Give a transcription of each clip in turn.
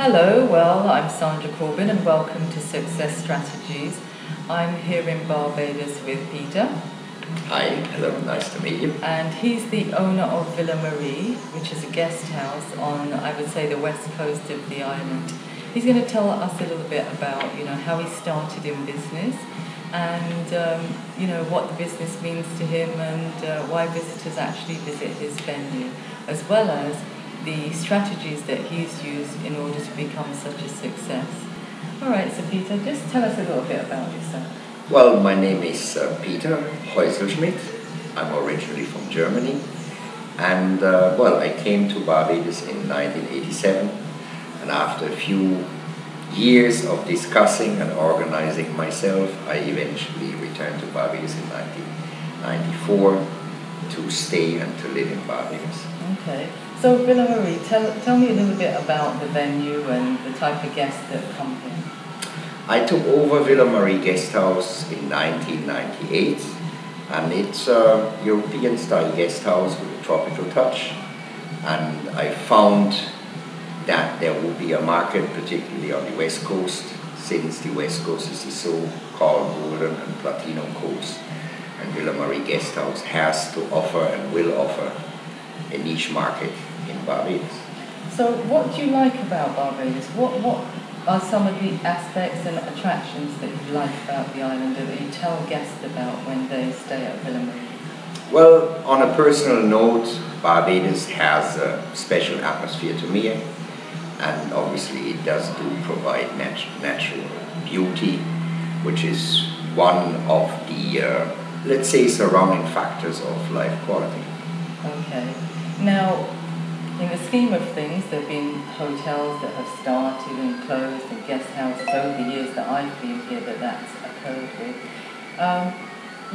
Hello, well, I'm Sandra Corbin and welcome to Success Strategies. I'm here in Barbados with Peter. Hi, hello, nice to meet you. And he's the owner of Villa Marie, which is a guest house on, I would say, the west coast of the island. He's going to tell us a little bit about, how he started in business and, what the business means to him and why visitors actually visit his venue, as well as the strategies that he's used in order to become such a success. All right, so Peter, just tell us a little bit about yourself. Well, my name is Peter Hauslschmid. I'm originally from Germany. And, I came to Barbados in 1987. And after a few years of discussing and organizing myself, I eventually returned to Barbados in 1994 to stay and to live in Barbados. Okay. So Villa Marie, tell me a little bit about the venue and the type of guests that come here. I took over Villa Marie Guest House in 1998, and it's a European-style guest house with a tropical touch. And I found that there would be a market, particularly on the West Coast, since the West Coast is the so-called Golden and Platinum Coast. And Villa Marie Guest House has to offer and will offer a niche market in Barbados. So what do you like about Barbados? What are some of the aspects and attractions that you like about the island that you tell guests about when they stay at Villa Marie? Well, on a personal note, Barbados has a special atmosphere to me, and obviously it does provide natural beauty, which is one of the, let's say, surrounding factors of life quality. Okay. Now, in the scheme of things, there have been hotels that have started and closed and guest houses over the years that I've been here that's occurred with.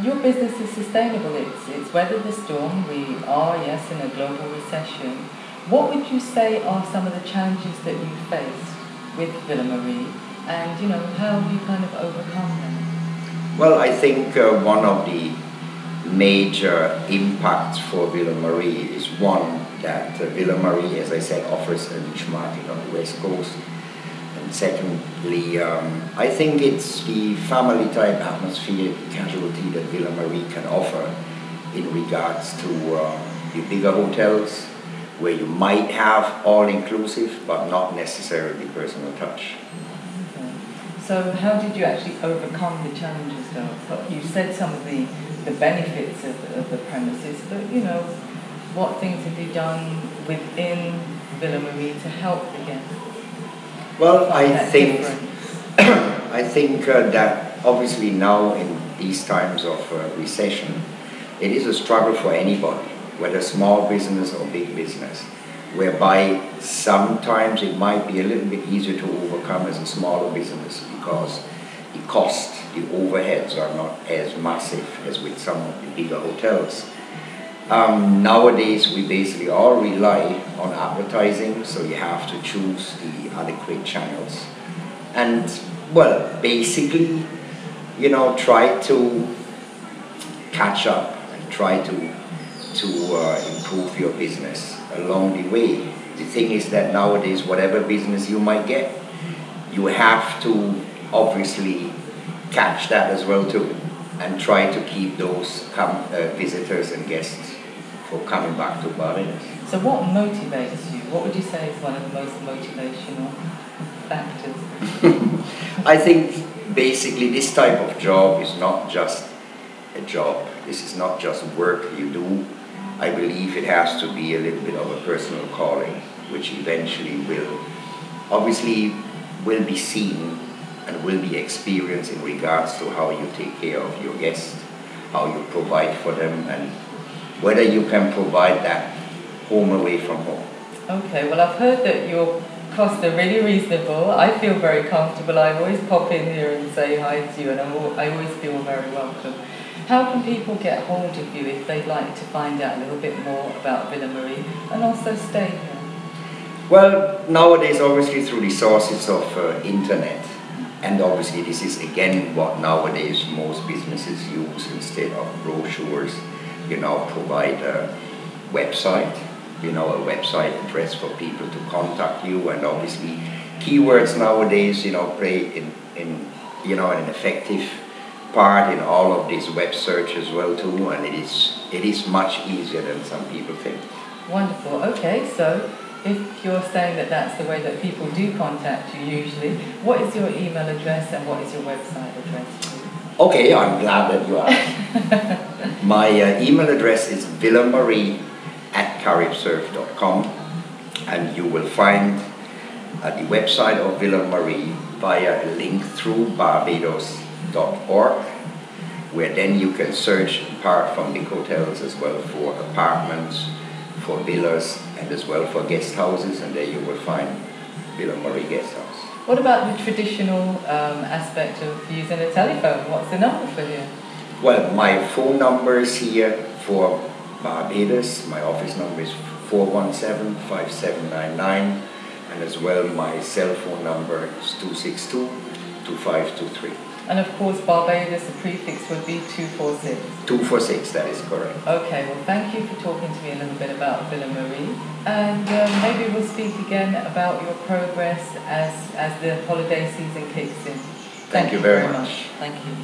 Your business is sustainable. It's weathered the storm. We are, yes, in a global recession. What would you say are some of the challenges that you faced with Villa Marie and, how have you kind of overcome them? Well, I think one of the major impacts for Villa Marie is one that Villa Marie, as I said, offers a niche market on the West Coast. And secondly, I think it's the family type atmosphere, casualty that Villa Marie can offer in regards to the bigger hotels where you might have all-inclusive but not necessarily personal touch. Okay. So how did you actually overcome the challenges though? You said some of the benefits of the premises, but what things have you done within Villa Marie to help the guests? Well, I think that obviously now in these times of recession, it is a struggle for anybody, whether small business or big business, whereby sometimes it might be a little bit easier to overcome as a smaller business because the cost, the overheads are not as massive as with some of the bigger hotels. Nowadays, we basically all rely on advertising, so you have to choose the adequate channels. And, basically, try to catch up and try to improve your business along the way. The thing is that nowadays, whatever business you might get, you have to obviously catch that as well too, and try to keep those visitors and guests for coming back to Barbados. So what motivates you? What would you say is one of the most motivational factors? I think basically this type of job is not just a job. This is not just work you do. I believe it has to be a little bit of a personal calling, which eventually will be seen and will be experienced in regards to how you take care of your guests, how you provide for them, and whether you can provide that home away from home. Okay, well I've heard that your costs are really reasonable. I feel very comfortable. I always pop in here and say hi to you and I always feel very welcome. How can people get hold of you if they'd like to find out a little bit more about Villa Marie and also stay here? Well, nowadays obviously through the sources of internet, and obviously this is again what nowadays most businesses use instead of brochures. Provide a website, a website address for people to contact you and obviously keywords nowadays, play in an effective part in all of these web search as well too, and it is much easier than some people think. Wonderful. Okay, so if you're saying that that's the way that people do contact you usually, what is your email address and what is your website address? Okay, I'm glad that you asked. My email address is villamarie@caribsurf.com, and you will find the website of Villa Marie via a link through barbados.org, where then you can search apart from big hotels as well for apartments, for villas, and as well for guest houses, and there you will find Villa Marie Guest House. What about the traditional aspect of using a telephone? What's the number for you? Well, my phone number is here for Barbados. My office number is 417-5799, and as well my cell phone number is 262-2523. And of course, Barbados, the prefix would be 246. 246, that is correct. Okay, well, thank you for talking to me a little bit about Villa Marie, and maybe we'll speak again about your progress as the holiday season kicks in. Thank you very much. Thank you.